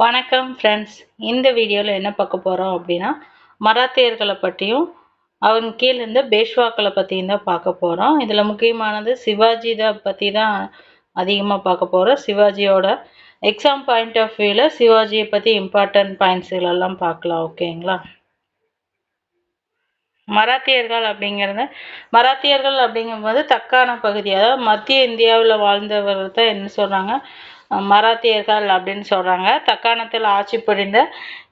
வணக்கம் ஃப்ரெண்ட்ஸ். இந்த வீடியோவில் என்ன பார்க்க போகிறோம் அப்படின்னா, மராத்தியர்களை பற்றியும் அவங்க கீழே இருந்த பேஷ்வாக்களை பற்றியும் தான் பார்க்க போகிறோம். இதில் முக்கியமானது சிவாஜி பற்றி தான் அதிகமாக பார்க்க போகிறோம். சிவாஜியோட எக்ஸாம் பாயிண்ட் ஆஃப் வியூவில் சிவாஜியை பற்றி இம்பார்ட்டன்ட் பாயிண்ட்ஸ்களெல்லாம் பார்க்கலாம். ஓகேங்களா? மராத்தியர்கள் அப்படிங்கும்போது தக்கான பகுதி, அதாவது மத்திய இந்தியாவில் வாழ்ந்தவர் தான் என்ன சொல்கிறாங்க, மராத்தியர்கள் அப்படின்னு சொல்கிறாங்க. தக்காணத்தில் ஆட்சி புரிந்த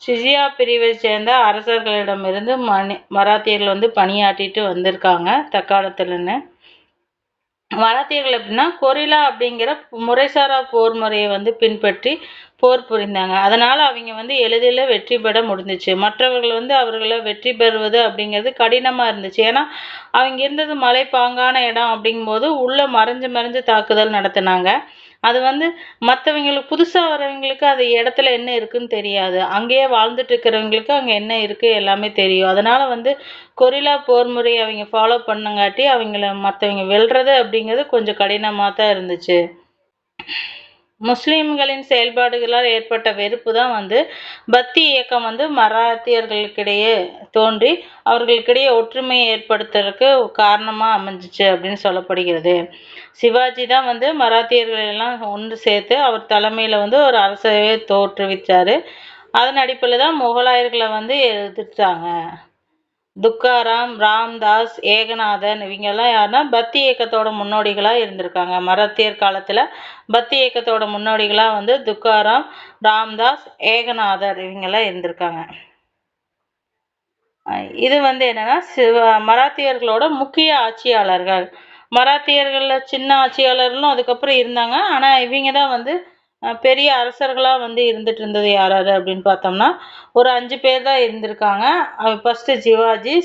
சிஜியா பிரிவை சேர்ந்த அரசர்களிடமிருந்து மராத்தியர்கள் வந்து பணியாற்றிட்டு வந்திருக்காங்க தக்காணத்துலன்னு. மராத்தியர்கள் எப்படின்னா கொரில்லா அப்படிங்கிற முறைசாரா போர் முறையை வந்து பின்பற்றி போர் புரிந்தாங்க. அதனால் அவங்க வந்து எளிதில் வெற்றி பெற முடிஞ்சிச்சு. மற்றவர்கள் வந்து அவர்களை வெற்றி பெறுவது அப்படிங்கிறது கடினமாக இருந்துச்சு. ஏன்னா அவங்க இருந்தது மலைப்பாங்கான இடம் அப்படிங்கும்போது உள்ளே மறைஞ்சு தாக்குதல் நடத்தினாங்க. அது வந்து மற்றவங்களுக்கு புதுசாக வரவங்களுக்கு அது இடத்துல என்ன இருக்குன்னு தெரியாது. அங்கேயே வாழ்ந்துட்டு இருக்கிறவங்களுக்கு அங்கே என்ன இருக்குது எல்லாமே தெரியும். அதனால் வந்து கொரில்லா போர் முறையை அவங்க ஃபாலோ பண்ணங்காட்டி அவங்கள மற்றவங்க வெல்றது அப்படிங்கிறது கொஞ்சம் கடினமாக தான் இருந்துச்சு. முஸ்லீம்களின் செயல்பாடுகளால் ஏற்பட்ட வெறுப்பு தான் வந்து பக்தி இயக்கம் வந்து மராத்தியர்களுக்கிடையே தோன்றி அவர்களுக்கிடையே ஒற்றுமையை ஏற்படுத்துறதுக்கு காரணமாக அமைஞ்சிச்சு அப்படின்னு சொல்லப்படுகிறது. சிவாஜி தான் வந்து மராத்தியர்கள் எல்லாம் ஒன்று சேர்த்து அவர் தலைமையில் வந்து ஒரு அரசையை தோற்றுவிச்சார். அதன் அடிப்படையில் தான் முகலாயர்களை வந்து எதிர்த்தாங்க. துக்காராம், ராம்தாஸ், ஏகநாதன் இவங்கெல்லாம் யாருன்னா பக்தி இயக்கத்தோட முன்னோடிகளாக இருந்திருக்காங்க. மராத்தியர் காலத்தில் பக்தி இயக்கத்தோட முன்னோடிகளாக வந்து துக்காராம், ராம்தாஸ், ஏகநாதர் இவங்கெல்லாம் இருந்திருக்காங்க. இது வந்து என்னன்னா மராத்தியர்களோட முக்கிய ஆட்சியாளர்கள். மராத்தியர்களில் சின்ன ஆட்சியாளர்களும் அதுக்கப்புறம் இருந்தாங்க. ஆனால் இவங்க தான் வந்து பெரிய அரசர்களாக வந்து இருந்துட்டு இருந்தது யார் அப்படின்னு பார்த்தோம்னா ஒரு 5 பேர் தான் இருந்திருக்காங்க. ஃபஸ்ட்டு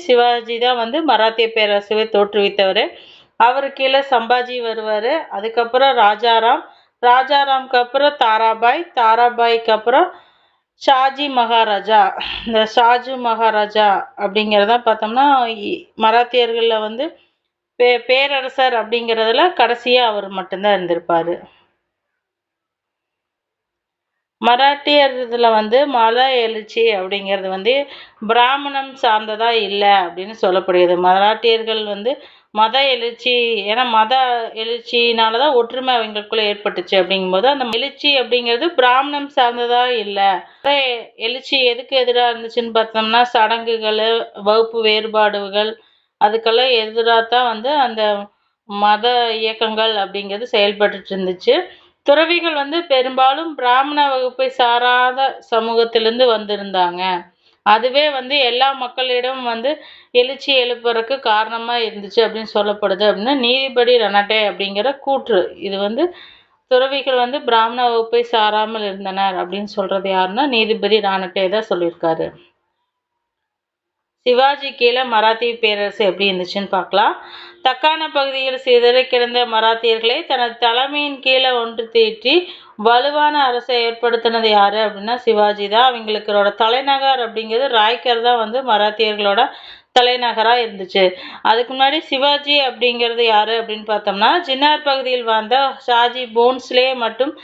சிவாஜி தான் வந்து மராத்திய பேரரசவை தோற்றுவித்தவர். அவர் கீழே சம்பாஜி வருவார். அதுக்கப்புறம் ராஜாராம்க்கு அப்புறம் தாராபாய்க்கு அப்புறம் ஷாஜி மகாராஜா. இந்த ஷாஜி மகாராஜா அப்படிங்கிறத பார்த்தோம்னா மராத்தியர்களில் வந்து பேரரசர் அப்படிங்கிறதுல கடைசியாக அவர் மட்டும்தான் இருந்திருப்பார். மராட்டியர் இதில் வந்து மத எழுச்சி அப்படிங்கிறது வந்து பிராமணம் சார்ந்ததாக இல்லை அப்படின்னு சொல்லப்படுகிறது. மராட்டியர்கள் வந்து மத எழுச்சி, ஏன்னா மத எழுச்சினால தான் ஒற்றுமை அவங்களுக்குள்ளே ஏற்பட்டுச்சு. அப்படிங்கும்போது அந்த எழுச்சி அப்படிங்கிறது பிராமணம் சார்ந்ததாக இல்லை. எழுச்சி எதுக்கு எதிராக இருந்துச்சுன்னு பார்த்தோம்னா சடங்குகள், வகுப்பு வேறுபாடுகள் அதுக்கெல்லாம் எதிராக தான் வந்து அந்த மத இயக்கங்கள் அப்படிங்கிறது செயல்பட்டு இருந்துச்சு. துறவிகள் வந்து பெரும்பாலும் பிராமண வகுப்பை சாராத சமூகத்திலிருந்து வந்திருந்தாங்க. அதுவே வந்து எல்லா மக்களிடம் வந்து எழுச்சி எழுப்புறதுக்கு காரணமா இருந்துச்சு அப்படின்னு சொல்லப்படுது அப்படின்னு நீதிபதி ரனட்டே அப்படிங்கிற கூற்று. இது வந்து துறவிகள் வந்து பிராமண வகுப்பை சாராமல் இருந்தனர் அப்படின்னு சொல்றது யாருன்னா நீதிபதி ராணட்டே தான் சொல்லியிருக்காரு. சிவாஜி கீழே மராத்திய பேரரசு எப்படி இருந்துச்சுன்னு பார்க்கலாம். தக்கான பகுதியில் சிதறி கிடந்த மராத்தியர்களை தனது தலைமையின் கீழே ஒன்று தீட்டி வலுவான அரசை ஏற்படுத்தினது யாரு அப்படின்னா சிவாஜி தான். அவங்களுக்கோட தலைநகர் அப்படிங்கிறது ராய்கர் தான் வந்து மராத்தியர்களோட தலைநகராக இருந்துச்சு. அதுக்கு முன்னாடி சிவாஜி அப்படிங்கிறது யாரு அப்படின்னு பார்த்தோம்னா ஜின்னார் பகுதியில் வாழ்ந்த ஷாஜி போன்ஸ்லே மற்றும்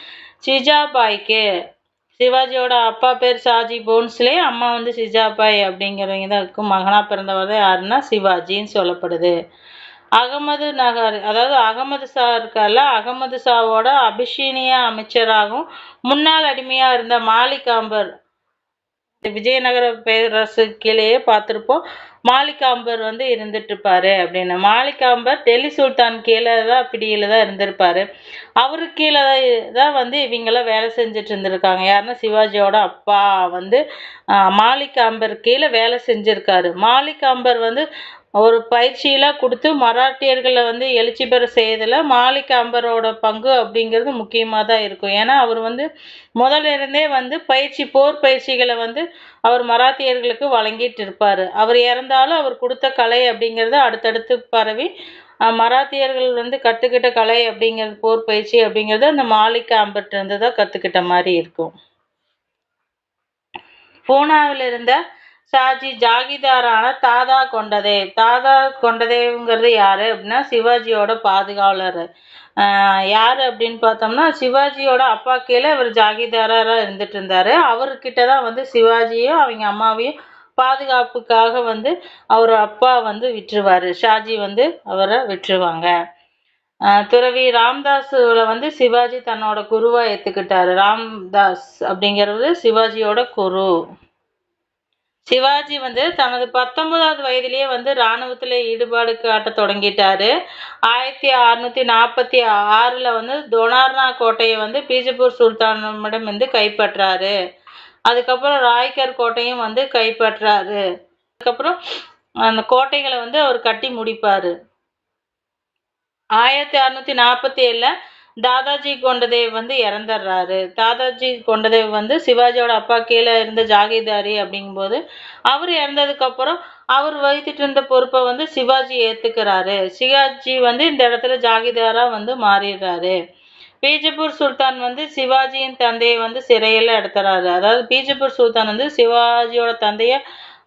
ஜிஜாபாய்க்கு. சிவாஜியோட அப்பா பேர் ஷாஜி போன்ஸ்லே, அம்மா வந்து ஜிஜாபாய் அப்படிங்கிறவங்க தான் இருக்கும். மகனாக பிறந்தவர் தான் யாருன்னா சிவாஜின்னு சொல்லப்படுது. அகமது நகர், அதாவது அகமது ஷா இருக்கார்ல, அகமது ஷாவோட அபிஷீனியா அமைச்சராகவும் முன்னாள் அடிமையாக இருந்த மாலிக் அம்பர், விஜயநகர பேரரசு கீழேயே பார்த்துருப்போம். மாலிக் அம்பர் வந்து இருந்துட்டு இருப்பாரு அப்படின்னு. மாலிக் அம்பர் டெல்லி சுல்தான் கீழே தான் பிடியில தான் இருந்திருப்பாரு. அவருக்கு கீழே தான் வந்து இவங்கெல்லாம் வேலை செஞ்சுட்டு இருந்திருக்காங்க. யாருன்னா சிவாஜியோட அப்பா வந்து மாலிக் அம்பர் கீழே வேலை செஞ்சிருக்காரு. மாலிக் அம்பர் வந்து ஒரு பயிற்சியெல்லாம் கொடுத்து மராட்டியர்களை வந்து எழுச்சி பெற செய்யறதுல மாலிக் அம்பரோட பங்கு அப்படிங்கிறது முக்கியமாக தான் இருக்கும். ஏன்னா அவர் வந்து முதல்ல இருந்தே வந்து போர் பயிற்சிகளை வந்து அவர் மராத்தியர்களுக்கு வழங்கிட்டு இருப்பார். அவர் இறந்தாலும் அவர் கொடுத்த கலை அப்படிங்கிறது அடுத்தடுத்து பரவி மராத்தியர்கள் வந்து கற்றுக்கிட்ட கலை அப்படிங்கிறது போர் பயிற்சி அப்படிங்கிறது அந்த மாலிக் அம்பர்ட்ட இருந்து தான் கற்றுக்கிட்ட மாதிரி இருக்கும். பூனாவில் இருந்த ஷாஜி ஜாகிதாரான தாதா கொண்டதேவ். தாதா கொண்டதேவ்ங்கிறது யாரு அப்படின்னா சிவாஜியோட பாதுகாவலர். யாரு அப்படின்னு பார்த்தோம்னா சிவாஜியோட அப்பா கீழே இவர் ஜாகிதாரா இருந்துட்டு இருந்தாரு. அவர்கிட்ட தான் வந்து சிவாஜியும் அவங்க அம்மாவையும் பாதுகாப்புக்காக வந்து அவர் அப்பா வந்து விட்டுருவாரு. ஷாஜி வந்து அவரை விட்டுருவாங்க. துறவி ராம்தாஸுல வந்து சிவாஜி தன்னோட குருவா ஏத்துக்கிட்டாரு. ராம்தாஸ் அப்படிங்கிறது சிவாஜியோட குரு. சிவாஜி வந்து தனது 19வது வயதிலேயே வந்து இராணுவத்தில் ஈடுபாடு காட்ட தொடங்கிட்டாரு. 1646ல் வந்து தொனார்னா கோட்டையை வந்து பீஜப்பூர் சுல்தானிடம் வந்து கைப்பற்றாரு. அதுக்கப்புறம் ராய்கர் கோட்டையும் வந்து கைப்பற்றாரு. அதுக்கப்புறம் அந்த கோட்டைகளை வந்து அவர் கட்டி முடிப்பாரு. 1647ல் தாதாஜி கொண்டதேவ் வந்து இறந்துடுறாரு. தாதாஜி கொண்டதேவ் வந்து சிவாஜியோட அப்பா கீழே இருந்த ஜாகிதாரி அப்படிங்கும்போது அவர் இறந்ததுக்கப்புறம் அவர் வகித்துட்டு இருந்த பொறுப்பை வந்து சிவாஜி ஏற்றுக்கிறாரு. சிவாஜி வந்து இந்த இடத்துல ஜாகிதாராக வந்து மாறிடுறாரு. பீஜப்பூர் சுல்தான் வந்து சிவாஜியின் தந்தையை வந்து சிறையில் எடுத்துறாரு. அதாவது பீஜப்பூர் சுல்தான் வந்து சிவாஜியோட தந்தையை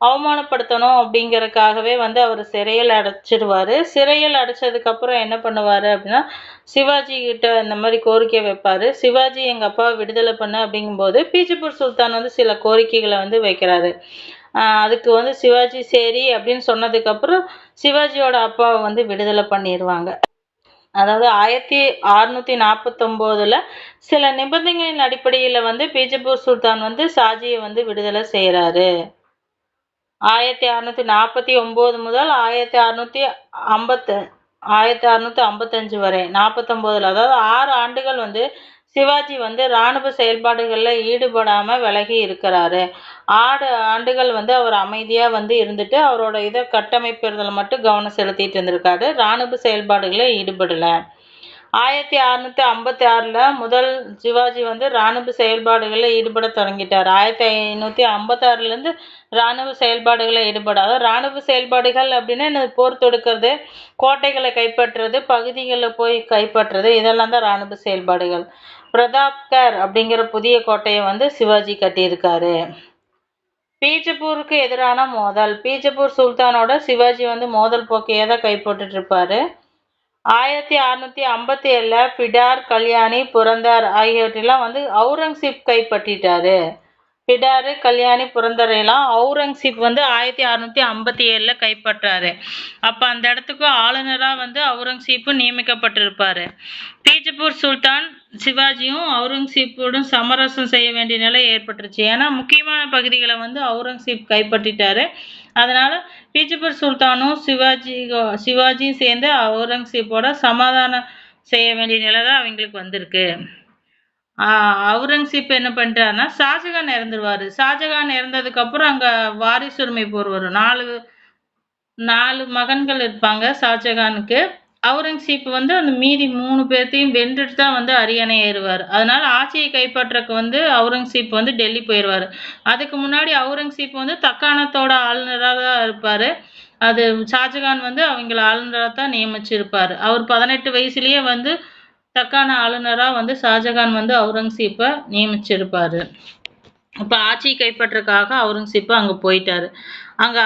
அவமானப்படுத்தணும் அப்படிங்கறதுக்காகவே வந்து அவர் சிறையில் அடைச்சிடுவாரு. சிறையில் அடைச்சதுக்கப்புறம் என்ன பண்ணுவாரு அப்படின்னா சிவாஜி கிட்ட இந்த மாதிரி கோரிக்கை வைப்பாரு. சிவாஜி எங்க அப்பாவை விடுதலை பண்ணு அப்படிங்கும்போது பீஜப்பூர் சுல்தான் வந்து சில கோரிக்கைகளை வந்து வைக்கிறாரு. அதுக்கு வந்து சிவாஜி சரி அப்படின்னு சொன்னதுக்கப்புறம் சிவாஜியோட அப்பாவை வந்து விடுதலை பண்ணிடுவாங்க. அதாவது 1649ல் சில நிபந்தனைகளின் அடிப்படையில் வந்து பீஜப்பூர் சுல்தான் வந்து ஷாஜியை வந்து விடுதலை செய்கிறாரு. 1649 முதல் 1655 வரை 49ல் அதாவது 6 ஆண்டுகள் வந்து சிவாஜி வந்து இராணுவ செயல்பாடுகளில் ஈடுபடாமல் விலகி இருக்கிறாரு. 6 ஆண்டுகள் வந்து அவர் அமைதியாக வந்து இருந்துட்டு அவரோட இதை கட்டமைப்புறதில் மட்டும் கவனம் செலுத்திட்டு இருந்திருக்காரு. இராணுவ செயல்பாடுகளில் ஈடுபடலை. 1656ல் முதல் சிவாஜி வந்து இராணுவ செயல்பாடுகளில் ஈடுபட தொடங்கிட்டார். 1556லேருந்து இராணுவ செயல்பாடுகளில் ஈடுபடாத இராணுவ செயல்பாடுகள் அப்படின்னா போர் தொடுக்கிறது, கோட்டைகளை கைப்பற்றுறது, பகுதிகளில் போய் கைப்பற்றுறது, இதெல்லாம் தான் இராணுவ செயல்பாடுகள். பிரதாப்கர் அப்படிங்கிற புதிய கோட்டையை வந்து சிவாஜி கட்டியிருக்காரு. பீஜப்பூருக்கு எதிரான மோதல். பீஜப்பூர் சுல்தானோட சிவாஜி வந்து மோதல் போக்கையே தான் கைப்பற்றிட்டு இருப்பாரு. 1657ல் பிடார், கல்யாணி, புரந்தர் ஆகியவற்றெல்லாம் வந்து அவுரங்கசீப் கைப்பற்றிட்டாரு. பிடாரு, கல்யாணி, புரந்தரையெல்லாம் அவுரங்கசீப் வந்து 1657ல் கைப்பற்றாரு. அப்போ அந்த இடத்துக்கு ஆளுநராக வந்து அவுரங்கசீப்பு நியமிக்கப்பட்டிருப்பாரு. பீஜப்பூர் சுல்தான் சிவாஜியும் அவுரங்கசீப்புடன் சமரசம் செய்ய வேண்டிய நிலை ஏற்பட்டுருச்சு. ஏன்னா முக்கியமான பகுதிகளை வந்து அவுரங்கசீப் கைப்பற்றிட்டாரு. அதனால பீஜப்பூர் சுல்தானும் சிவாஜியும் சேர்ந்து அவுரங்கசீப்போட சமாதானம் செய்ய வேண்டிய நிலை தான் அவங்களுக்கு வந்திருக்கு. அவுரங்கசீப் என்ன பண்ணிட்டாருன்னா ஷாஜகான் இறந்துருவாரு. ஷாஜகான் இறந்ததுக்கு அப்புறம் அங்க வாரிசுரிமை போர் வரும். 4 மகன்கள் இருப்பாங்க ஷாஜகானுக்கு. அவுரங்கசீப் வந்து அந்த மீதி 3 பேர்த்தையும் வென்றுட்டு தான் வந்து அரியணை ஏறுவார். அதனால ஆட்சியை கைப்பற்றக்கு வந்து அவுரங்கசீப் வந்து டெல்லி போயிடுவார். அதுக்கு முன்னாடி அவுரங்கசீப் வந்து தக்காணத்தோட ஆளுநராக தான் இருப்பார். அது ஷாஜகான் வந்து அவங்கள ஆளுநராக தான் நியமிச்சிருப்பார். அவர் 18 வயசுலேயே வந்து தக்கான ஆளுநராக வந்து ஷாஜகான் வந்து அவுரங்கசீப்பை நியமிச்சிருப்பார். அப்போ ஆட்சியை கைப்பற்றக்காக அவுரங்கசீப் அங்கே போயிட்டாரு. அங்கே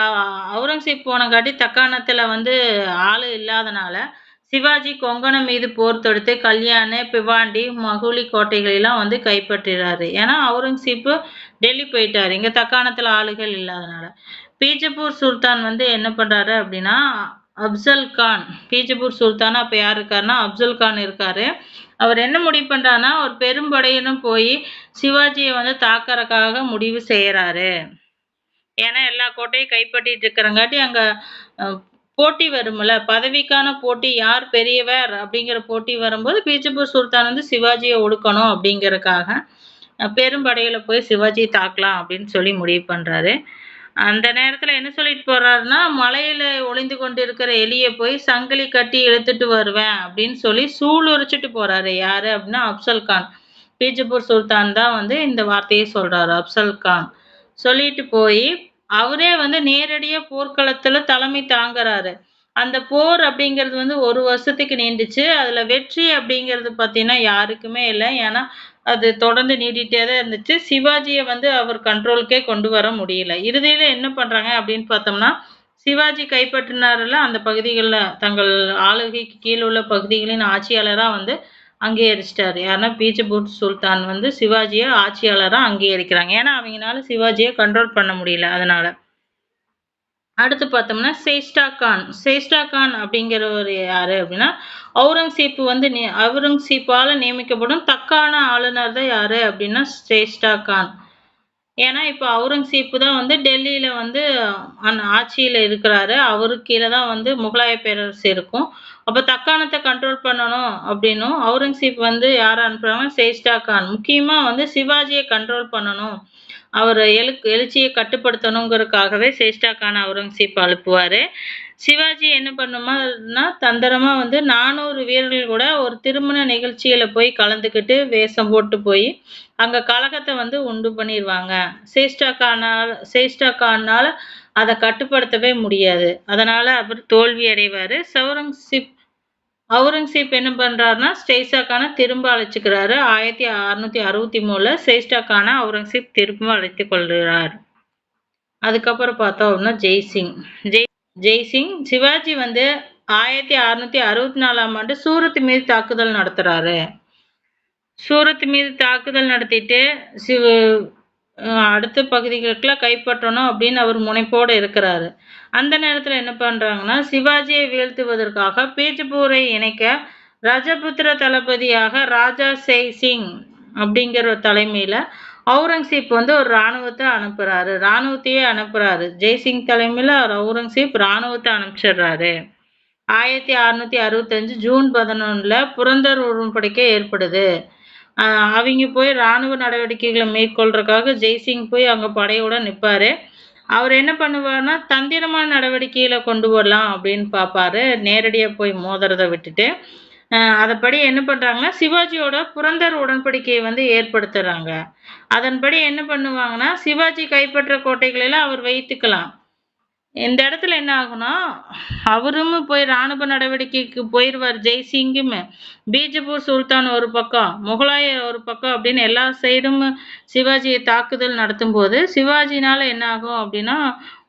அவுரங்கசீப் போனங்காட்டி தக்காணத்தில் வந்து ஆள் இல்லாதனால சிவாஜி கொங்கணம் மீது போர் தொடுத்து கல்யாண, பிவாண்டி, மகுலி கோட்டைகளெல்லாம் வந்து கைப்பற்றுறாரு. ஏன்னா அவுரங்கசீப்பு டெல்லி போயிட்டாரு, இங்கே தக்காணத்தில் ஆளுகள் இல்லாதனால. பீஜப்பூர் சுல்தான் வந்து என்ன பண்ணுறாரு அப்படின்னா அப்சல் கான். பீஜப்பூர் சுல்தானா அப்போ யார் இருக்காருன்னா அப்சல் கான் இருக்காரு. அவர் என்ன முடிவு பண்ணுறாருன்னா ஒரு பெரும்படையினும் போய் சிவாஜியை வந்து தாக்கறதுக்காக முடிவு செய்கிறாரு. ஏன்னா எல்லா கோட்டையும் கைப்பற்றிட்டு இருக்கிறங்காட்டி அங்கே போட்டி வரும்ல, பதவிக்கான போட்டி, யார் பெரியவர் அப்படிங்கிற போட்டி வரும்போது பீஜப்பூர் சுல்தான் வந்து சிவாஜியை ஒடுக்கணும் அப்படிங்கிறதுக்காக பெரும்படையில போய் சிவாஜியை தாக்கலாம் அப்படின்னு சொல்லி முடிவு பண்ணுறாரு. அந்த நேரத்தில் என்ன சொல்லிட்டு போறாருன்னா மலையில் ஒளிந்து கொண்டு இருக்கிற எலியை போய் சங்கிலி கட்டி இழுத்துட்டு வருவேன் அப்படின்னு சொல்லி சூளுரிச்சிட்டு போறாரு. யாரு அப்படின்னா அப்சல் கான். பீஜப்பூர் சுல்தான் தான் வந்து இந்த வார்த்தையை சொல்றாரு. அப்சல் கான் சொல்லிட்டு போய் அவரே வந்து நேரடியாக போர்க்களத்தில் தலைமை தாங்குறாரு. அந்த போர் அப்படிங்கிறது வந்து 1 வருஷத்துக்கு நீண்டுச்சு. அதுல வெற்றி அப்படிங்கிறது பார்த்தீங்கன்னா, யாருக்குமே இல்ல. ஏன்னா, அது தொடர்ந்து நீடிட்டே தான் இருந்துச்சு. சிவாஜிய வந்து அவர் கண்ட்ரோலுக்கே கொண்டு வர முடியல. இறுதியில என்ன பண்றாங்க அப்படின்னு பார்த்தோம்னா, சிவாஜி கைப்பற்றினார்ல அந்த பகுதிகள்ல தங்கள் ஆளுகைக்கு கீழ உள்ள பகுதிகளின் ஆட்சியாளரா வந்து அங்கீகரிச்சுட்டாரு. யாருன்னா பீஜப்பூர் சுல்தான் வந்து சிவாஜிய ஆட்சியாளரா அங்கீகரிக்கிறாங்க. ஏன்னா, அவங்கனால சிவாஜிய கண்ட்ரோல் பண்ண முடியல அதனால. அடுத்து பார்த்தோம்னா சேஷ்டா கான். சேஷ்டா கான் அப்படிங்கிறவரு யாரு அப்படின்னா, அவுரங்கசீப் வந்து அவுரங்கசீப்பால நியமிக்கப்படும் தக்கான ஆளுநர் தான் யாரு அப்படின்னா சேஷ்டா கான். ஏன்னா, இப்ப அவுரங்கசீப் தான் வந்து டெல்லியில வந்து ஆட்சியில இருக்கிறாரு. அவருக்கு கீழ தான் வந்து முகலாய பேரரசு இருக்கும். அப்ப தக்காணத்த கண்ட்ரோல் பண்ணணும் அப்படின்னும், அவுரங்கசீப் வந்து யார அனுப்புறாங்க? சேஷ்டா கான். முக்கியமா வந்து சிவாஜிய கண்ட்ரோல் பண்ணணும். அவர எழுச்சிய கட்டுப்படுத்தணுங்கிறதுக்காகவே சேஷ்டா கான அவுரங்கசீப் அனுப்புவாரு. சிவாஜி என்ன பண்ணுமான்னா, தந்திரமா வந்து 400 வீரர்கள் கூட ஒரு திருமண நிகழ்ச்சியில போய் கலந்துக்கிட்டு, வேஷம் போட்டு போய், அங்க கலகத்த வந்து உண்டு பண்ணிருவாங்க. சேஷ்டா கானால அத கட்டுப்படுத்தவே முடியாது. அதனால அவர் தோல்வி அடைவாரு. அவுரங்கசீப் என்ன பண்றாருன்னா, சேஷ்டா கான திரும்ப அழைச்சுக்கிறாரு. 1663ல சேஷ்டா கான அவுரங்கசீப் திரும்ப அழைத்துக் கொள்கிறார். அதுக்கப்புறம் பார்த்தோம் அப்படின்னா ஜெய்சிங். ஜெய்சிங் சிவாஜி வந்து 1664ஆம் ஆண்டு சூரத் மீது தாக்குதல் நடத்துறாரு. சூரத் மீது தாக்குதல் நடத்திட்டு அடுத்த பகுதிகளுக்கெல்லாம் கைப்பற்றணும் அப்படின்னு அவர் முனைப்போடு இருக்கிறாரு. அந்த நேரத்துல என்ன பண்றாங்கன்னா, சிவாஜியை வீழ்த்துவதற்காக பீஜப்பூரை இணைக்க ரஜபுத்திர தளபதியாக ராஜா ஜெய் சிங் அப்படிங்கிற தலைமையில அவுரங்கசீப் வந்து ஒரு ராணுவத்தையே அனுப்புறாரு. ஜெய்சிங் தலைமையில அவுரங்கசீப் ராணுவத்தை அனுப்பிச்சிடுறாரு. 1665 ஜூன் 11ல புரந்தர் உடன்படிக்கை ஏற்படுது. அவங்க போய் ராணுவ நடவடிக்கைகளை மேற்கொள்றதுக்காக ஜெய்சிங் போய் அங்க படையோட நிப்பாரு. அவர் என்ன பண்ணுவாருன்னா, தந்திரமான நடவடிக்கையில கொண்டு வரலாம் அப்படின்னு பார்ப்பாரு. நேரடியா போய் மோதுறத விட்டுட்டு. அதன்படி என்ன பண்றாங்கன்னா, சிவாஜியோட புரந்தர் உடன்படிக்கையை வந்து ஏற்படுத்துறாங்க. அதன்படி என்ன பண்ணுவாங்கன்னா, சிவாஜி கைப்பற்ற கோட்டைகளெல்லாம் அவர் வைத்துக்கலாம். இந்த இடத்துல என்ன ஆகும்னா, அவரும் போய் ராணுவ நடவடிக்கைக்கு போயிருவாரு ஜெய்சிங்கும். பீஜப்பூர் சுல்தான் ஒரு பக்கம், முகலாயர் ஒரு பக்கம் அப்படின்னு எல்லா சைடும் சிவாஜியை தாக்குதல் நடத்தும்போது, சிவாஜினால என்ன ஆகும் அப்படின்னா,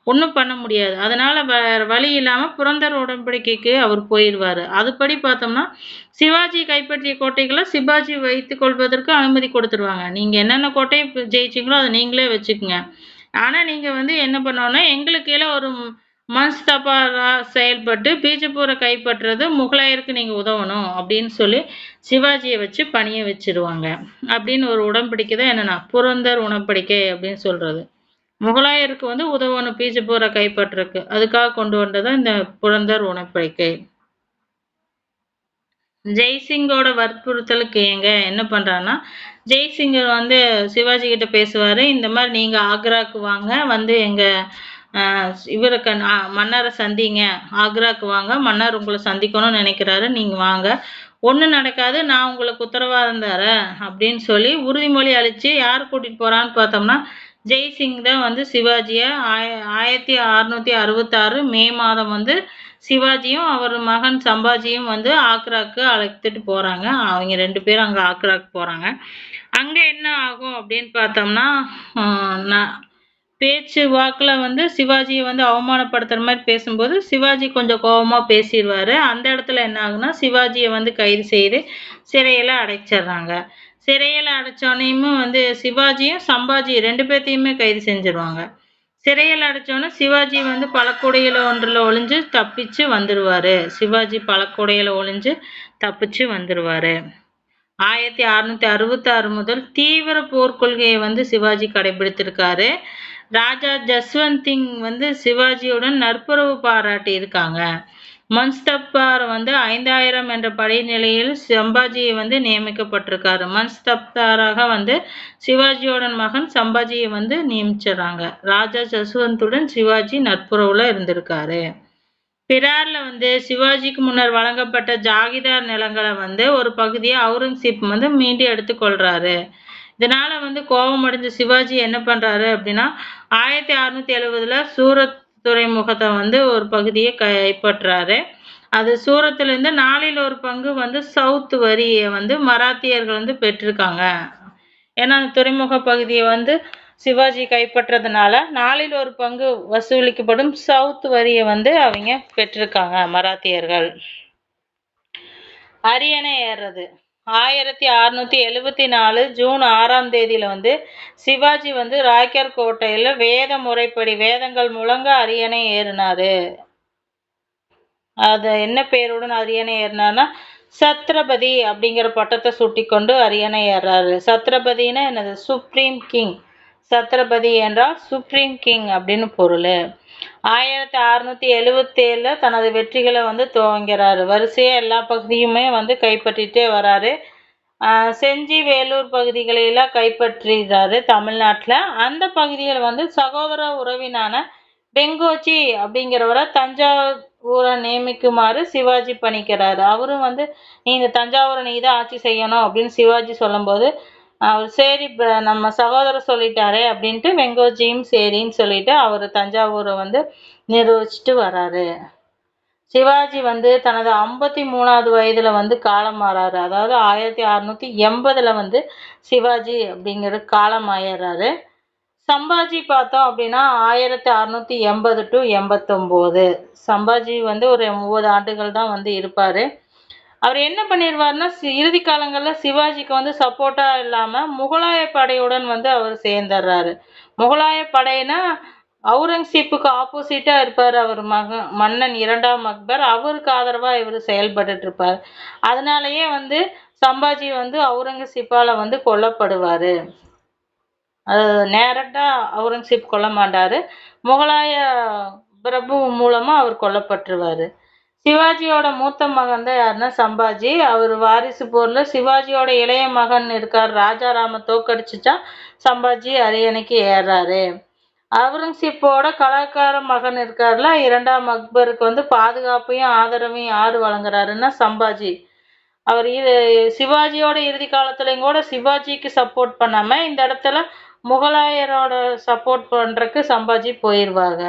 ஒண்ணும் பண்ண முடியாது. அதனால வேற வழி இல்லாம புரந்தர் உடன்படிக்கைக்கு அவர் போயிருவாரு. அதுபடி பார்த்தோம்னா, சிவாஜி கைப்பற்றிய கோட்டைகள சிவாஜி வைத்துக் கொள்வதற்கு அனுமதி கொடுத்துருவாங்க. நீங்க என்னென்ன கோட்டைய ஜெயிச்சீங்களோ அத நீங்களே வச்சுக்கங்க. ஆனா நீங்க வந்து என்ன பண்ணணும்னா, எங்களுக்கு கீழ ஒரு மன்ஸ்தபாரா செயல்பட்டு பீஜப்பூர கைப்பற்றுறது முகலாயருக்கு நீங்க உதவணும் அப்படின்னு சொல்லி சிவாஜிய வச்சு பணிய வச்சிருவாங்க. அப்படின்னு ஒரு உடன்படிக்கை தான் என்னன்னா, புரந்தர் உடன்படிக்கை அப்படின்னு சொல்றது. முகலாயருக்கு வந்து உதவணும் பீஜப்பூர கைப்பற்றக்கு. அதுக்காக கொண்டு வந்தது இந்த புரந்தர் உடன்படிக்கை. ஜெய்சிங்கோட வற்புறுத்தலுக்கு ஏங்க என்ன பண்றாருன்னா, ஜெய்சிங்கர் வந்து சிவாஜி கிட்ட பேசுவாரு. இந்த மாதிரி நீங்க ஆக்ராக்கு வாங்க, வந்து எங்க இவருக்கு மன்னரை சந்திங்க. ஆக்ராக்கு வாங்க, மன்னர் உங்களை சந்திக்கணும்னு நினைக்கிறாரு. நீங்க வாங்க. ஒண்ணும் நடக்காது. நான் உங்களுக்கு உத்தரவாதம் தரேன் அப்படின்னு சொல்லி உறுதிமொழி அளிச்சு யார் கூட்டிட்டு போறான்னு பார்த்தோம்னா, ஜெய்சிங் தான் வந்து சிவாஜிய 1666 மே மாதம் வந்து சிவாஜியும் அவர் மகன் சம்பாஜியும் வந்து ஆக்ராக்கு அழைத்துட்டு போறாங்க. அவங்க 2 பேரும் அங்க ஆக்ராக்கு போறாங்க. அங்க என்ன ஆகும் அப்படின்னு பார்த்தோம்னா, பேச்சு வாக்குல வந்து சிவாஜிய வந்து அவமானப்படுத்துற மாதிரி பேசும்போது, சிவாஜி கொஞ்சம் கோவமா பேசிருவாரு. அந்த இடத்துல என்ன ஆகும்னா, சிவாஜிய வந்து கைது செய்து சிறையில அடைச்சிடுறாங்க. சிறையில அடைச்சோனையுமே வந்து சிவாஜியும், சம்பாஜி 2 பேத்தையுமே கைது செஞ்சிருவாங்க. சிறையில் அடைச்சோன்னே சிவாஜி வந்து பழக்குடையில ஒன்றுல ஒளிஞ்சு தப்பிச்சு வந்துருவாரு. சிவாஜி பழக்குடையில ஒளிஞ்சு தப்பிச்சு வந்துருவாரு. 1666 முதல் தீவிர போர்க்கொள்கையை வந்து சிவாஜி கடைபிடித்திருக்காரு. ராஜா ஜஸ்வந்த் சிங் வந்து சிவாஜியுடன் நட்புறவு பாராட்டி இருக்காங்க. மன்ஸ்தப்தார் வந்து 5000 என்ற படைநிலையில் சம்பாஜியை வந்து நியமிக்கப்பட்டிருக்காரு. மன்ஸ்தப்தாராக வந்து சிவாஜியோட மகன் சம்பாஜியை வந்து நியமிச்சிடறாங்க. ராஜா ஜஸ்வந்துடன் சிவாஜி நட்புறவுல இருந்திருக்காரு. பிரார்ல வந்து சிவாஜிக்கு முன்னர் வழங்கப்பட்ட ஜாகிதார் நிலங்களை வந்து ஒரு பகுதியை அவுரங்கசீப் வந்து மீண்டும் எடுத்துக்கொள்றாரு. இதனால வந்து கோபம் அடைஞ்ச சிவாஜி என்ன பண்றாரு அப்படின்னா, 1670ல சூரத் துறைமுகத்தை வந்து ஒரு பகுதியை கைப்பற்றாரு. அது சூரத்திலிருந்து 4ல் ஒரு பங்கு வந்து சவுத் வரியை வந்து மராத்தியர்கள் வந்து பெற்றிருக்காங்க. ஏன்னா அந்த துறைமுக பகுதியை வந்து சிவாஜி கைப்பற்றதுனால 4ல் ஒரு பங்கு வசூலிக்கப்படும் சவுத் வரியை வந்து அவங்க பெற்றிருக்காங்க மராத்தியர்கள். அரியணை ஏறுறது 1674 ஜூன் 6ஆம் தேதியில வந்து சிவாஜி வந்து ராய்கர் கோட்டையில வேத முறைப்படி வேதங்கள் முழங்க அரியணை ஏறினாரு. அது என்ன பேருடன் அரியணை ஏறினார்னா சத்ரபதி அப்படிங்கிற பட்டத்தை சூட்டிக்கொண்டு அரியணை ஏறாரு. சத்ரபதினா என்னது? Supreme king. சத்ரபதி என்றால் சுப்ரீம் கிங் அப்படின்னு பொருள். 1677 தனது வெற்றிகளை வந்து துவங்கிறாரு. வரிசையா எல்லா பகுதியுமே வந்து கைப்பற்றிட்டே வராரு. செஞ்சி வேலூர் பகுதிகளெல்லாம் கைப்பற்றிறாரு தமிழ்நாட்டில். அந்த பகுதியில் வந்து சகோதர உறவினான வெங்கோச்சி அப்படிங்கிறவரை தஞ்சாவூரை நியமிக்குமாறு சிவாஜி பணிக்கிறாரு. அவரும் வந்து நீ இந்த தஞ்சாவூரை நீ தான் ஆட்சி செய்யணும் அப்படின்னு சிவாஜி சொல்லும்போது அவர் சரி நம்ம சகோதரர் சொல்லிட்டாரே அப்படின்ட்டு வெங்கோச்சியும் சரின்னு சொல்லிட்டு அவர் தஞ்சாவூரை வந்து நிர்வகிச்சுட்டு வராரு. சிவாஜி வந்து தனது 53வது வயதுல வந்து காலம் மாறாரு. அதாவது 1680 வந்து சிவாஜி அப்படிங்கிற காலம் ஆயிடுறாரு. சம்பாஜி பார்த்தோம் அப்படின்னா 1680 டு 89. சம்பாஜி வந்து ஒரு 9 ஆண்டுகள் தான் வந்து இருப்பாரு. அவர் என்ன பண்ணிடுவார்னா இறுதி காலங்களில் சிவாஜிக்கு வந்து சப்போர்ட்டா இல்லாம முகலாய படையுடன் வந்து அவர் சேர்ந்துடுறாரு. முகலாய படையினா அவுரங்கசீப்புக்கு ஆப்போசிட்டா இருப்பார் அவர் மன்னன் 2ஆம் அக்பர். அவருக்கு ஆதரவா இவர் செயல்பட்டு இருப்பார். அதனாலயே வந்து சம்பாஜி வந்து அவுரங்கசீப்பால வந்து கொல்லப்படுவாரு. நேரட்டா அவுரங்கசீப் கொல்ல மாட்டாரு. முகலாய பிரபு மூலமா அவர் கொல்லப்பட்டுருவாரு. சிவாஜியோட மூத்த மகன் தான் யாருன்னா சம்பாஜி. அவர் வாரிசு போர்ல சிவாஜியோட இளைய மகன் இருக்கார் ராஜாராம தோக்கடிச்சுட்டா சம்பாஜி அரியணைக்கு ஏறாரு. அவுரங்கசீப்போட கலாக்கார மகன் இருக்கார்ல 2ஆம் அக்பருக்கு வந்து பாதுகாப்பையும் ஆதரவையும் யாரு வழங்குறாருன்னா சம்பாஜி. அவர் சிவாஜியோட இறுதி காலத்துலயும் கூட சிவாஜிக்கு சப்போர்ட் பண்ணாம இந்த இடத்துல முகலாயரோட சப்போர்ட் பண்றதுக்கு சம்பாஜி போயிருவாங்க.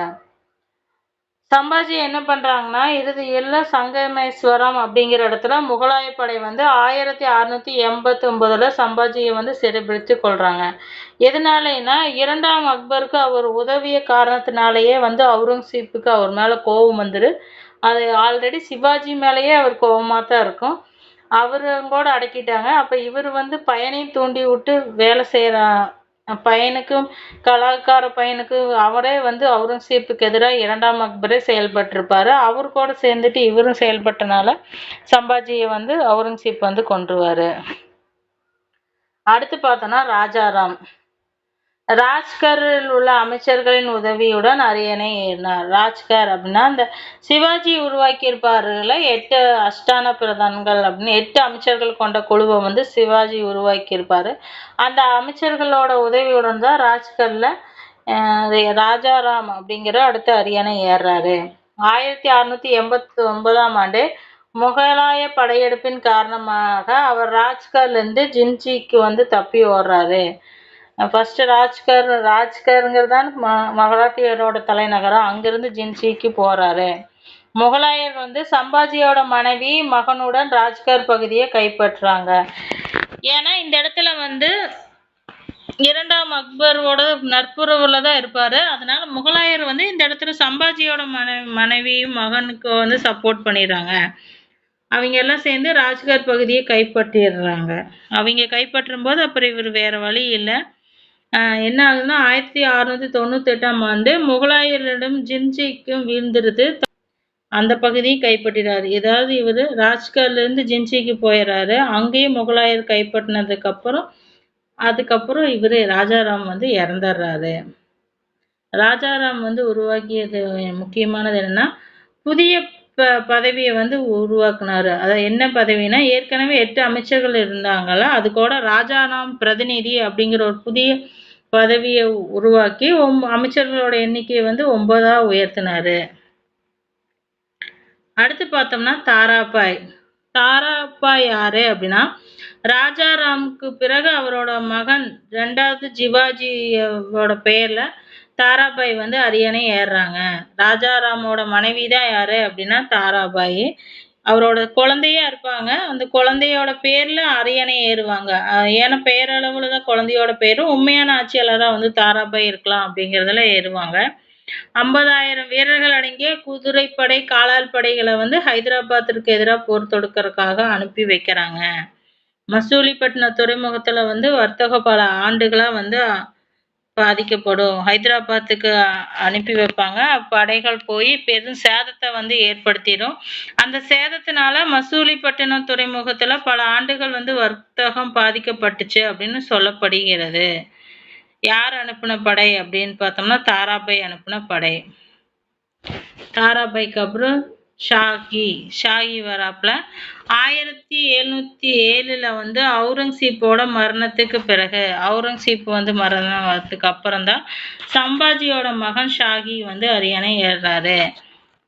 சம்பாஜி என்ன பண்றாங்கன்னா இறுதியில் சங்கமேஸ்வரம் அப்படிங்கிற இடத்துல முகலாய படை வந்து 1689 சம்பாஜியை வந்து சிறைபிடித்து கொள்றாங்க. எதனாலனா 2ஆம் அக்பருக்கு அவர் உதவிய காரணத்தினாலேயே வந்து அவுரங்கசீப்புக்கு அவர் மேல கோபம் வந்துரு. அது ஆல்ரெடி சிவாஜி மேலேயே அவர் கோபமாக தான் இருக்கும். அவருங்கூட அடக்கிட்டாங்க. அப்ப இவர் வந்து பையனையும் தூண்டி விட்டு வேலை செய்யற பையனுக்கும் கலாக்கார பையனுக்கு அவரே வந்து அவுரங்கசீப்புக்கு எதிராக 2ஆம் அக்பரே செயல்பட்டிருப்பாரு. அவர் கூட சேர்ந்துட்டு இவரும் செயல்பட்டனால சம்பாஜியை வந்து அவுரங்கசீப் வந்து கொன்றுவாரு. அடுத்து பார்த்தோன்னா ராஜாராம். ராஜ்கரில் உள்ள அமைச்சர்களின் உதவியுடன் அரியணை ஏறினார். ராஜ்கர் அப்படின்னா இந்த சிவாஜி உருவாக்கியிருப்பாருல 8 அஷ்டான பிரதான்கள் அப்படின்னு 8 அமைச்சர்கள் கொண்ட குழுவை வந்து சிவாஜி உருவாக்கியிருப்பாரு. அந்த அமைச்சர்களோட உதவியுடன் தான் ராஜ்கர்ல ராஜாராம் அப்படிங்கிற அடுத்த அரியணை ஏறாரு. 1689ஆம் ஆண்டு முகலாய படையெடுப்பின் காரணமாக அவர் ராஜ்கர்லேருந்து ஜின்ஜிக்கு வந்து தப்பி ஓடுறாரு. ஃபர்ஸ்ட் ராஜ்கருங்கிறது தான் மராத்தியரோட தலைநகரம். அங்கிருந்து ஜின்சிக்கு போறாரு. முகலாயர் வந்து சம்பாஜியோட மனைவி மகனுடன் ராஜ்கர் பகுதியை கைப்பற்றாங்க. ஏன்னா இந்த இடத்துல வந்து 2ஆம் அக்பரோட நட்புறவுல தான் இருப்பாரு. அதனால முகலாயர் வந்து இந்த இடத்துல சம்பாஜியோட மனைவியும் மகனுக்கு வந்து சப்போர்ட் பண்ணிடுறாங்க. அவங்க எல்லாம் சேர்ந்து ராஜ்கர் பகுதியை கைப்பற்றிடுறாங்க. அவங்க கைப்பற்றும் போது அப்புறம் இவர் வேற வழி இல்லை. என்ன ஆகுதுன்னா 1698ஆம் ஆண்டு முகலாயரிடம் ஜின்ஜிக்கும் வீழ்ந்துருது. அந்த பகுதியை கைப்பற்றிறாரு. ஏதாவது இவர் ராஜ்கர்லேருந்து ஜின்ஜிக்கு போயிடுறாரு. அங்கேயும் முகலாயர் கைப்பற்றினதுக்கு அதுக்கப்புறம் இவர் ராஜாராம் வந்து இறந்துடுறாரு. ராஜாராம் வந்து உருவாக்கியது முக்கியமானது என்னன்னா புதிய பதவியை வந்து உருவாக்குனாரு. அதாவது என்ன பதவினா ஏற்கனவே 8 அமைச்சர்கள் இருந்தாங்கல்ல அது கூட ராஜாராம் பிரதிநிதி அப்படிங்கிற ஒரு புதிய பதவியை உருவாக்கி அமைச்சர்களோட எண்ணிக்கையை வந்து 9ஆ உயர்த்தினாரு. அடுத்து பார்த்தோம்னா தாராபாய். தாராபாய் யாரு அப்படின்னா ராஜாராமுக்கு பிறகு அவரோட மகன் 2வது ஜிவாஜியோட பெயர்ல தாராபாய் வந்து அரியணை ஏறுறாங்க. ராஜாராமோட மனைவி தான் யாரு அப்படின்னா தாராபாய். அவரோட குழந்தையா இருப்பாங்க. அந்த குழந்தையோட பேர்ல அரியணை ஏறுவாங்க. ஏன்னா பெயரளவுல தான் குழந்தையோட பேரும், உண்மையான ஆட்சியாளரா வந்து தாராபாய் இருக்கலாம் அப்படிங்கிறதுல ஏறுவாங்க. 50,000 வீரர்கள் அடங்கிய குதிரைப்படை, காலாள் படைகளை வந்து ஹைதராபாத்திற்கு எதிராக போர் தொடுக்கறதுக்காக அனுப்பி வைக்கிறாங்க. மசூலிப்பட்டினம் துறைமுகத்துல வந்து வர்த்தகம் பல ஆண்டுகளா வந்து பாதிக்கப்படும். ஹைதராபாத்துக்கு அனுப்பி வைப்பாங்க. படைகள் போய் பெரும் சேதத்தை வந்து ஏற்படுத்திடும். அந்த சேதத்தினால மசூலிப்பட்டினம் துறைமுகத்துல பல ஆண்டுகள் வந்து வர்த்தகம் பாதிக்கப்பட்டுச்சு அப்படின்னு சொல்லப்படுகிறது. யார் அனுப்பின படை அப்படின்னு பார்த்தோம்னா தாராபாய் அனுப்பின படை. தாராபாய்க்கு அப்புறம் ஷாகி வராப்புல. 1707 வந்து அவுரங்கசீப்போட மரணத்துக்கு பிறகு, அவுரங்கசீப் வந்து மரணத்துக்கு அப்புறம் தான் சம்பாஜியோட மகன் ஷாகி வந்து அரியணை ஏறுறாரு.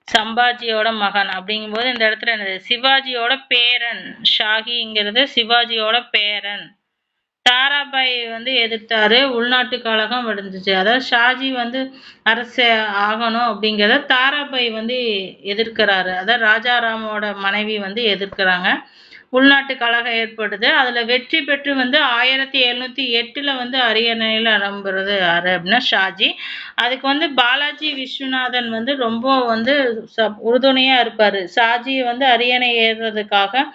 சம்பாஜியோட மகன் அப்படிங்கும்போது இந்த இடத்துல என்னது, சிவாஜியோட பேரன். ஷாகிங்கிறது சிவாஜியோட பேரன். தாராபாய் வந்து எதிர்த்தாரு. உள்நாட்டு கழகம் விழுந்துச்சு. அதாவது ஷாஜி வந்து அரசு ஆகணும் அப்படிங்கிறத தாராபாய் வந்து எதிர்க்கிறாரு. அதாவது ராஜாராமோட மனைவி வந்து எதிர்க்கிறாங்க. உள்நாட்டு கழகம் ஏற்படுது. அதுல வெற்றி பெற்று வந்து 1708 வந்து அரியணையில் அலம்புறது யாரு அப்படின்னா ஷாஜி. அதுக்கு வந்து பாலாஜி விஸ்வநாதன் வந்து ரொம்ப வந்து உறுதுணையா இருப்பாரு. ஷாஜியை வந்து அரியணை ஏறுறதுக்காக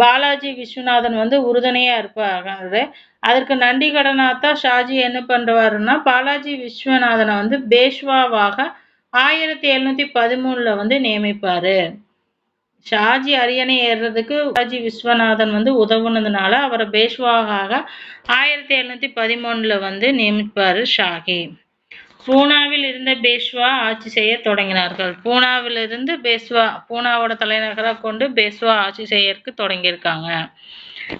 பாலாஜி விஸ்வநாதன் வந்து உறுதுணையா இருப்பாரு. அதற்கு நன்றி கடனாத்தான் ஷாஜி என்ன பண்றாருன்னா பாலாஜி விஸ்வநாதனை வந்து பேஷ்வாவாக 1713 வந்து நியமிப்பாரு. ஷாஜி அரியணை ஏறுறதுக்கு பாலாஜி விஸ்வநாதன் வந்து உதவுனதுனால அவரை பேஷ்வாவாக 1713 வந்து நியமிப்பாரு ஷாகி. பூனாவில் இருந்த பேஷ்வா ஆட்சி செய்ய தொடங்கினார்கள். பூனாவிலிருந்து பூனாவோட தலைநகராக கொண்டு பேஷ்வா ஆட்சி செய்யறதுக்கு தொடங்கியிருக்காங்க.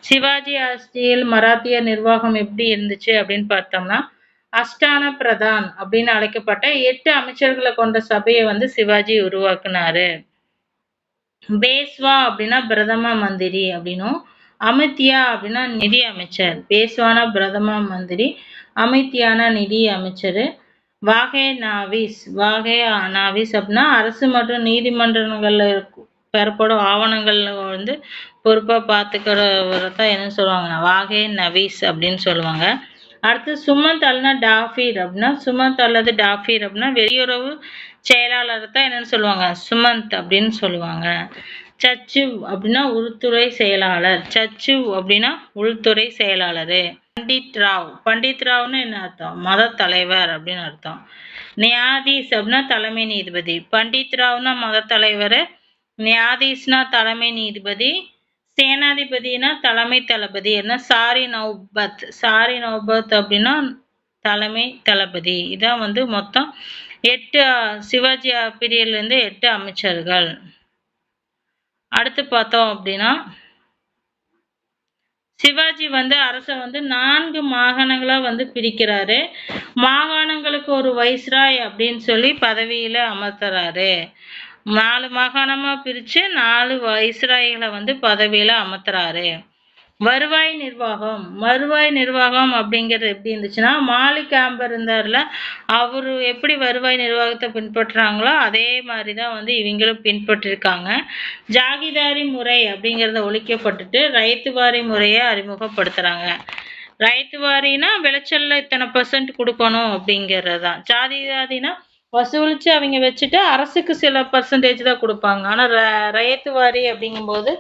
சிவாஜி ஆட்சியில் மராத்திய நிர்வாகம் எப்படி இருந்துச்சு அப்படின்னு பார்த்தோம்னா, அஸ்தான பிரதான் அப்படின்னு அழைக்கப்பட்ட 8 அமைச்சர்களை கொண்ட சபையை வந்து சிவாஜி உருவாக்குனாரு. பேஷ்வா அப்படின்னா பிரதம மந்திரி அப்படின்னும், அமித்யா அப்படின்னா நிதி அமைச்சர். பேஷ்வானா பிரதம மந்திரி, அமித்யானா நிதி அமைச்சர். வாகே நாவிஸ் அப்படின்னா அரசு மற்றும் நீதிமன்றங்கள்ல பெறப்படும் ஆவணங்கள் வந்து பொறுப்பா பார்த்துக்கிறவரை தான் என்ன சொல்லுவாங்க, வாகே நவீஸ் அப்படின்னு சொல்லுவாங்க. அடுத்து சுமந்த் அல்லனா டாஃபீர் அப்படின்னா, சுமந்த் அல்லது டாஃபீர் அப்படின்னா வெளியுறவு செயலாளர் தான் என்னன்னு சொல்லுவாங்க, சுமந்த் அப்படின்னு சொல்லுவாங்க. சச்சிவ் அப்படின்னா உள்துறை செயலாளர். சச்சிவ் அப்படின்னா உள்துறை செயலாளர். பண்டித் ராவ்னு என்ன அர்த்தம், மத தலைவர் அப்படின்னு அர்த்தம். நியாதீஸ் அப்படின்னா தலைமை நீதிபதி. பண்டித் ராவ்னா மத தலைவர், நியாதீஸ்னா தலைமை நீதிபதி, சேனாதிபதினா தலைமை தளபதி. என்ன சாரி நௌபத் அப்படின்னா தலைமை தளபதி. இதான் வந்து மொத்தம் 8 சிவாஜி பீரியட்ல இருந்து 8 அமைச்சர்கள். அடுத்து பார்த்தோம் அப்படின்னா சிவாஜி வந்து அரசை வந்து 4 மாகாணங்களா வந்து பிரிக்கிறாரு. மாகாணங்களுக்கு ஒரு வைஸ்ராய் அப்படின்னு சொல்லி பதவியில அமர்த்துறாரு. 4 மாகாணமா பிரிச்சு 4 வைஸ்ராய்களை வந்து பதவியில அமர்த்துறாரு. வருவாய் நிர்வாகம் அப்படிங்கிறது எப்படி இருந்துச்சுன்னா, மாலிக் ஆம்பர் இருந்தார்ல, அவரு எப்படி வருவாய் நிர்வாகத்தை பின்பற்றுறாங்களோ அதே மாதிரிதான் வந்து இவங்களும் பின்பற்றிருக்காங்க. ஜாகிதாரி முறை அப்படிங்கிறத ஒழிக்கப்பட்டுட்டு ரைத்துவாரி முறையை அறிமுகப்படுத்துறாங்க. ரைத்துவாரினா விளைச்சல்ல இத்தனை % கொடுக்கணும் அப்படிங்கிறது தான். ஜாதிதாரினா வசூலிச்சு அவங்க வச்சுட்டு அரசுக்கு சில % தான் கொடுப்பாங்க. ஆனா ரைத்துவாரி அப்படிங்கும்போது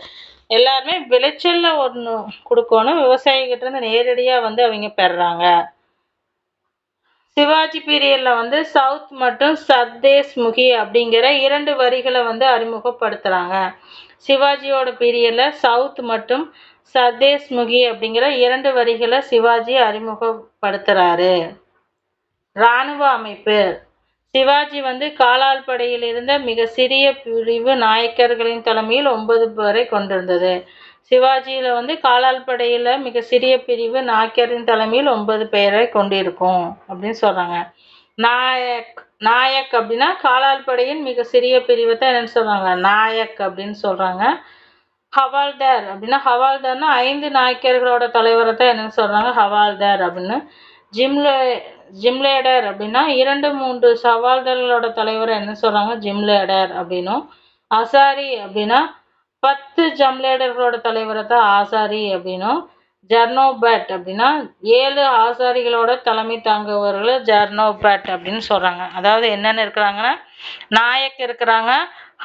எல்லாருமே விளைச்சல்ல ஒண்ணு கொடுக்கணும், விவசாயிகிட்ட இருந்து நேரடியா வந்து அவங்க பெறாங்க. சிவாஜி பீரியட்ல வந்து சவுத் மற்றும் சர்தேஸ் முகி அப்படிங்கிற 2 வரிகளை வந்து அறிமுகப்படுத்துறாங்க. சிவாஜியோட பீரியட்ல சவுத் மற்றும் சர்தேஸ் முகி அப்படிங்கிற 2 வரிகளை சிவாஜி அறிமுகப்படுத்துறாரு. இராணுவ அமைப்பு. சிவாஜி வந்து காலாள் படையில் இருந்த மிக சிறிய பிரிவு நாயக்கர்களின் தலைமையில் 9 பேரை கொண்டிருந்தது. சிவாஜியில வந்து காலாள் படையில மிக சிறிய பிரிவு நாயக்கரின் தலைமையில் 9 பேரை கொண்டிருக்கும் அப்படின்னு சொல்றாங்க. நாயக் அப்படின்னா காலாள் படையின் மிக சிறிய பிரிவை தான் என்னன்னு சொல்றாங்க, நாயக் அப்படின்னு சொல்றாங்க. ஹவால்தார் அப்படின்னா, ஹவால்தார்னா 5 நாயக்கர்களோட தலைவரை தான் என்னன்னு சொல்றாங்க, ஹவால்தார் அப்படின்னு. ஜிம்லேடர் அப்படின்னா 2-3 சவால்களோட தலைவரை என்ன சொல்றாங்க? ஜிம்லேடர் அப்படின்னும். ஆசாரி அப்படின்னா 10 ஜம்லேடர்களோட தலைவரை தான் ஆசாரி அப்படின்னும். ஜர்னோபேட் அப்படின்னா 7 ஆசாரிகளோட தலைமை தாங்குபவர்கள் ஜர்னோபேட் அப்படின்னு சொல்றாங்க. அதாவது என்னென்ன இருக்கிறாங்கன்னா, நாயக் இருக்கிறாங்க,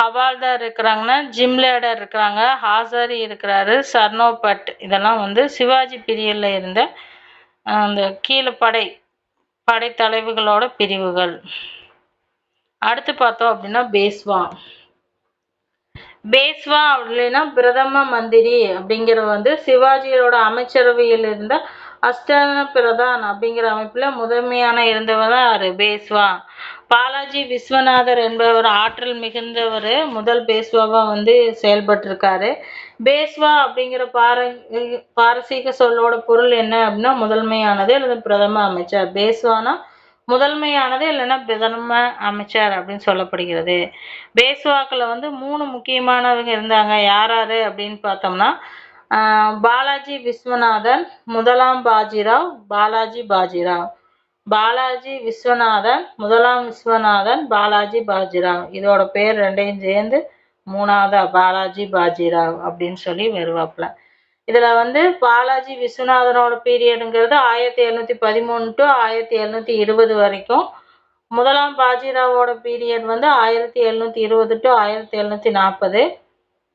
ஹவால்தார் இருக்கிறாங்கன்னா, ஜிம்லேடர் இருக்கிறாங்க, ஆசாரி இருக்கிறாரு, சர்னோபட். இதெல்லாம் வந்து சிவாஜி பீரியட்ல இருந்த அந்த கீழ படைத்தலைவர்களோட பிரிவுகள். அடுத்து பார்த்தோம் அப்படின்னா பேஸ்வா. பேஸ்வா அப்படின்னா பிரதம மந்திரி அப்படிங்கிற வந்து சிவாஜியோட அமைச்சரவையில் இருந்த அஷ்டான பிரதான் அப்படிங்கிற அமைப்புல முதன்மையான இருந்தவர் தான் யாரு? பேஸ்வா. பாலாஜி விஸ்வநாதர் என்பவர் ஆற்றல் மிகுந்தவர் முதல் பேஸ்வாவா வந்து செயல்பட்டிருக்காரு. பேஸ்வா அப்படிங்கிற பாரசீக சொல்லோட பொருள் என்ன அப்படின்னா முதன்மையானது அல்லது பிரதம அமைச்சர். பேஸ்வானா முதன்மையானது இல்லைன்னா பிரதம அமைச்சர் அப்படின்னு சொல்லப்படுகிறது. பேஸ்வாக்களை வந்து 3 முக்கியமானவங்க இருந்தாங்க. யாராரு அப்படின்னு பார்த்தோம்னா, பாலாஜி விஸ்வநாதன், முதலாம் பாஜிராவ், பாலாஜி பாஜிராவ். பாலாஜி விஸ்வநாதன், முதலாம் விஸ்வநாதன், பாலாஜி பாஜிராவ். இதோட பேர் 2யும் சேர்ந்து 3ஆவதா பாலாஜி பாஜிராவ் அப்படின்னு சொல்லி வருவாப்புல. இதுல வந்து பாலாஜி விஸ்வநாதனோட பீரியடுங்கிறது 1713 டு 1720 வரைக்கும். முதலாம் பாஜிராவோட பீரியட் வந்து 1720 டு 1740.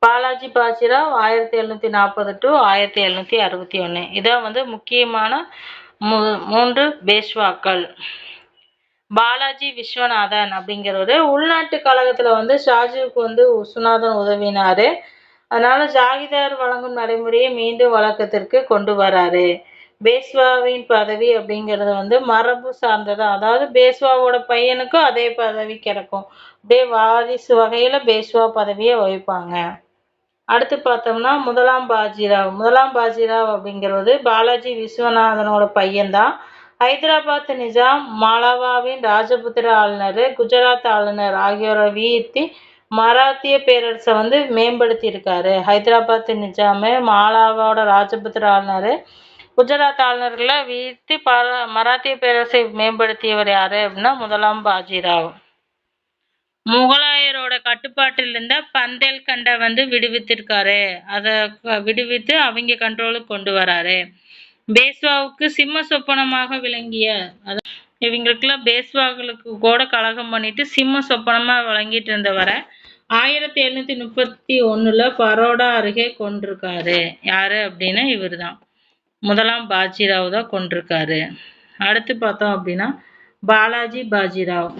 பாலாஜி பாஜிராவ் 1740 டு 1761. இதான் வந்து முக்கியமான 3 பேஷ்வாக்கள். பாலாஜி விஸ்வநாதன் அப்படிங்கிறவரு உள்நாட்டு கழகத்துல வந்து ஷாஜிக்கு வந்து விஸ்வநாதன் உதவினாரு. அதனால ஜாகிதார் வழங்கும் நடைமுறையை மீண்டும் வழக்கத்திற்கு கொண்டு வராரு. பேஸ்வாவின் பதவி அப்படிங்கிறது வந்து மரபு சார்ந்ததா, அதாவது பேஸ்வாவோட பையனுக்கும் அதே பதவி கிடைக்கும். அப்படியே வாரிசு வகையில பேஸ்வா பதவியை வகிப்பாங்க. அடுத்து பார்த்தோம்னா முதலாம் பாஜிராவ். முதலாம் பாஜிராவ் அப்படிங்கிறது பாலாஜி விஸ்வநாதனோட பையன்தான். ஹைதராபாத் நிஜாம், மாலாவாவின் ராஜபுத்திர ஆளுநர், குஜராத் ஆளுநர் ஆகியோரை வீழ்த்தி மராத்திய பேரரசை வந்து மேம்படுத்தி இருக்காரு. ஹைதராபாத் நிஜாமு, மாலாவோட ராஜபுத்திர ஆளுநர், குஜராத் ஆளுநர்களை வீழ்த்தி மராத்திய பேரரசை மேம்படுத்தியவர் யாரு அப்படின்னா முதலாம் பாஜிராவ். முகலாயரோட கட்டுப்பாட்டில் இருந்த பந்தேல்கண்டை வந்து விடுவித்திருக்காரு. அதை விடுவித்து அவங்க கண்ட்ரோலுக்கு கொண்டு வராரு. பேஸ்வாவுக்கு சிம்ம சொப்பனமாக விளங்கிய, இவங்களுக்குலாம் பேஸ்வாக்களுக்கு கூட கலகம் பண்ணிட்டு சிம்ம சொப்பனமா விளங்கிட்டு இருந்தவரை 1731 பரோடா அருகே கொண்டிருக்காரு. யாரு அப்படின்னா இவர் தான் முதலாம் பாஜிராவ் தான் கொண்டிருக்காரு. அடுத்து பார்த்தோம் அப்படின்னா பாலாஜி பாஜிராவ்.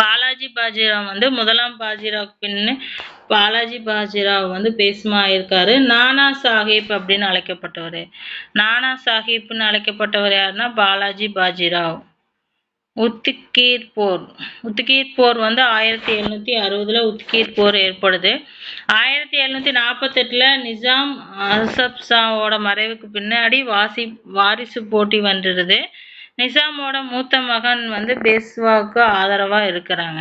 பாலாஜி பாஜிராவ் வந்து முதலாம் பாஜிராவ் பின்னு பாலாஜி பாஜிராவ் வந்து பேஸ்மா ஆயிருக்காரு. நானா சாஹிப் அப்படின்னு அழைக்கப்பட்டவர். நானா சாஹிப்னு அழைக்கப்பட்டவர் யாருன்னா பாலாஜி பாஜிராவ். உத்கீர் போர். உத்கீர் போர் வந்து 1760 உத்கீர் போர் ஏற்படுது. 1748 நிஜாம் அசப் ஷாவோட மறைவுக்கு பின்னாடி வாரிசு போட்டி வந்துடுது. நிசாமோட மூத்த மகன் வந்து பேஸ்வாவுக்கு ஆதரவா இருக்கிறாங்க.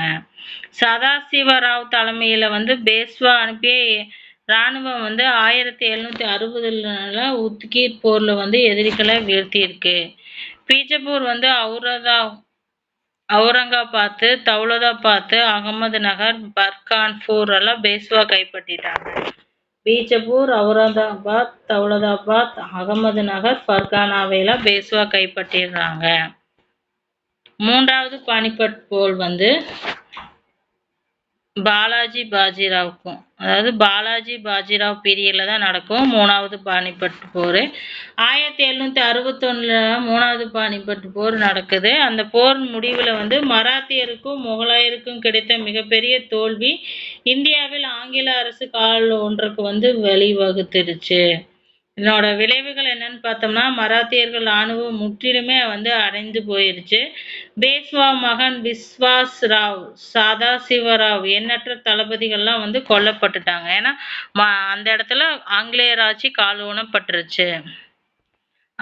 சதாசிவராவ் தலைமையில வந்து பேஸ்வா அனுப்பிய இராணுவம் வந்து 1760 உத்கீர் போர்ல வந்து எதிரிகளை வீழ்த்தி இருக்கு. பீஜப்பூர் வந்து அவுரங்காபாத், தௌலதாபாத், அகமது நகர், பர்கான்பூர் எல்லாம் பேஸ்வா கைப்பற்றிட்டாங்க. பீஜப்பூர், அவுரங்காபாத், தௌலதாபாத், அகமது நகர், பர்கானாவையெல்லாம் பேஸ்வா கைப்பற்றிடுறாங்க. 3வது பானிபட் போர் வந்து பாலாஜி பாஜிராவுக்கும், அதாவது பாலாஜி பாஜிராவ் பீரியட்ல தான் நடக்கும் 3வது பானிபட் போர். 1761 3வது பானிபட் போர் நடக்குது. அந்த போர் முடிவில் வந்து மராத்தியருக்கும் முகலாயருக்கும் கிடைத்த மிகப்பெரிய தோல்வி இந்தியாவில் ஆங்கில அரசு கால் ஒன்றுக்கு வந்து வழிவகுத்துருச்சு. இதனோட விளைவுகள் என்னன்னு பார்த்தோம்னா மராத்தியர்கள் ராணுவம் முற்றிலுமே வந்து அடைந்து போயிருச்சு. பேஸ்வா மகன் விஸ்வாஸ் ராவ், சதாசிவராவ் எண்ணற்ற தளபதிகள்லாம் வந்து கொல்லப்பட்டுட்டாங்க. ஏன்னா அந்த இடத்துல ஆங்கிலேயர் ஆட்சி கால் ஊனப்பட்டுருச்சு.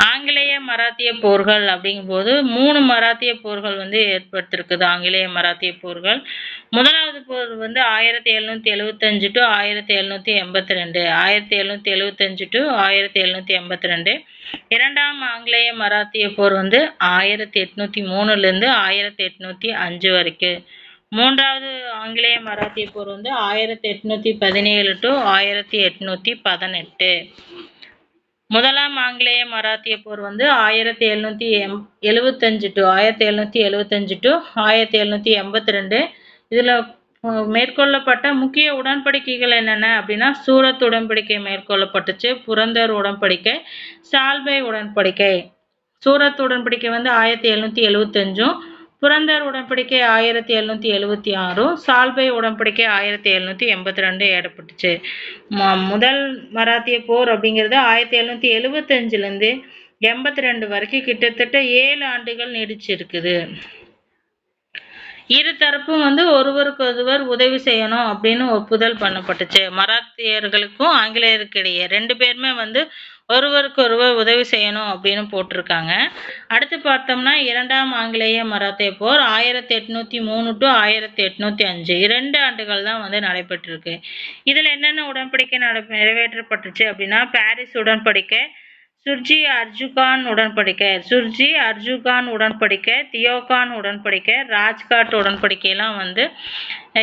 ஆங்கிலேய மராத்திய போர்கள் அப்படிங்கும்போது 3 மராத்திய போர்கள் வந்து ஏற்பட்டிருக்குது. ஆங்கிலேய மராத்திய போர்கள். முதலாவது போர் வந்து 1775 டு 1782, 1775 டு 1782. இரண்டாம் ஆங்கிலேய மராத்திய போர் வந்து 1803லேருந்து 1805 வரைக்கும். மூன்றாவது ஆங்கிலேய மராத்திய போர் வந்து 1817 டு 1818. முதலாம் ஆங்கிலேய மராத்திய போர் வந்து 1775 டு 1782. இதில் மேற்கொள்ளப்பட்ட முக்கிய உடன்படிக்கைகள் என்னென்ன அப்படின்னா சூரத் உடன்படிக்கை மேற்கொள்ளப்பட்டுச்சு, புரந்தர் உடன்படிக்கை, சால்பை உடன்படிக்கை. சூரத் உடன்படிக்கை வந்து 1775, புரந்தர் உடன்படிக்கை 1776, சால்பை உடன்படிக்கை 1782 ஏற்பட்டுச்சு. முதல் மராத்திய போர் அப்படிங்கிறது 1775லேருந்து 82 வரைக்கும் கிட்டத்தட்ட 7 ஆண்டுகள் நீடிச்சிருக்குது. இரு தரப்பும் வந்து ஒருவருக்கு ஒருவர் உதவி செய்யணும் அப்படின்னு ஒப்புதல் பண்ணப்பட்டுச்சு. மராத்தியர்களுக்கும் ஆங்கிலேயருக்கு இடையே 2 பேருமே வந்து ஒருவருக்கு ஒருவர் உதவி செய்யணும் அப்படின்னு போட்டிருக்காங்க. அடுத்து பார்த்தோம்னா இரண்டாம் ஆங்கிலேய மராத்திய போர் 1803 டு 1805, 2 ஆண்டுகள் தான் வந்து நடைபெற்றிருக்கு. இதில் என்னென்ன உடன்படிக்கை நிறைவேற்றப்பட்டுச்சு அப்படின்னா பாரிஸ் உடன்படிக்கை, சுர்ஜி அர்ஜுகான் உடன்படிக்கை, தியோகான் உடன்படிக்கை, ராஜ்காட் உடன்படிக்கையெல்லாம் வந்து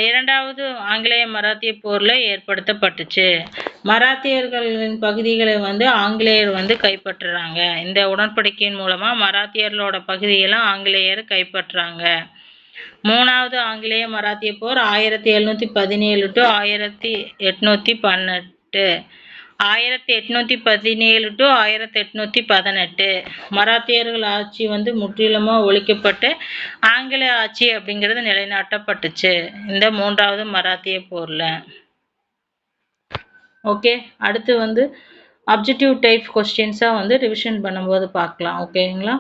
இரண்டாவது ஆங்கிலேய மராத்திய போரில் ஏற்படுத்தப்பட்டுச்சு. மராத்தியர்களின் பகுதிகளை வந்து ஆங்கிலேயர் வந்து கைப்பற்றுறாங்க. இந்த உடன்படிக்கையின் மூலமாக மராத்தியர்களோட பகுதியெல்லாம் ஆங்கிலேயர் கைப்பற்றுறாங்க. மூணாவது ஆங்கிலேய மராத்திய போர் 1717 டு 1818, 1817 டு 1818. மராத்தியர்கள் ஆட்சி வந்து முற்றிலுமாக ஒழிக்கப்பட்டு ஆங்கில ஆட்சி அப்படிங்கிறது நிலைநாட்டப்பட்டுச்சு இந்த மூன்றாவது மராத்திய போரில். ஓகே, அடுத்து வந்து அப்ஜெக்டிவ் டைப் கொஸ்டின்ஸாக வந்து ரிவிஷன் பண்ணும்போது பார்க்கலாம். ஓகேங்களா?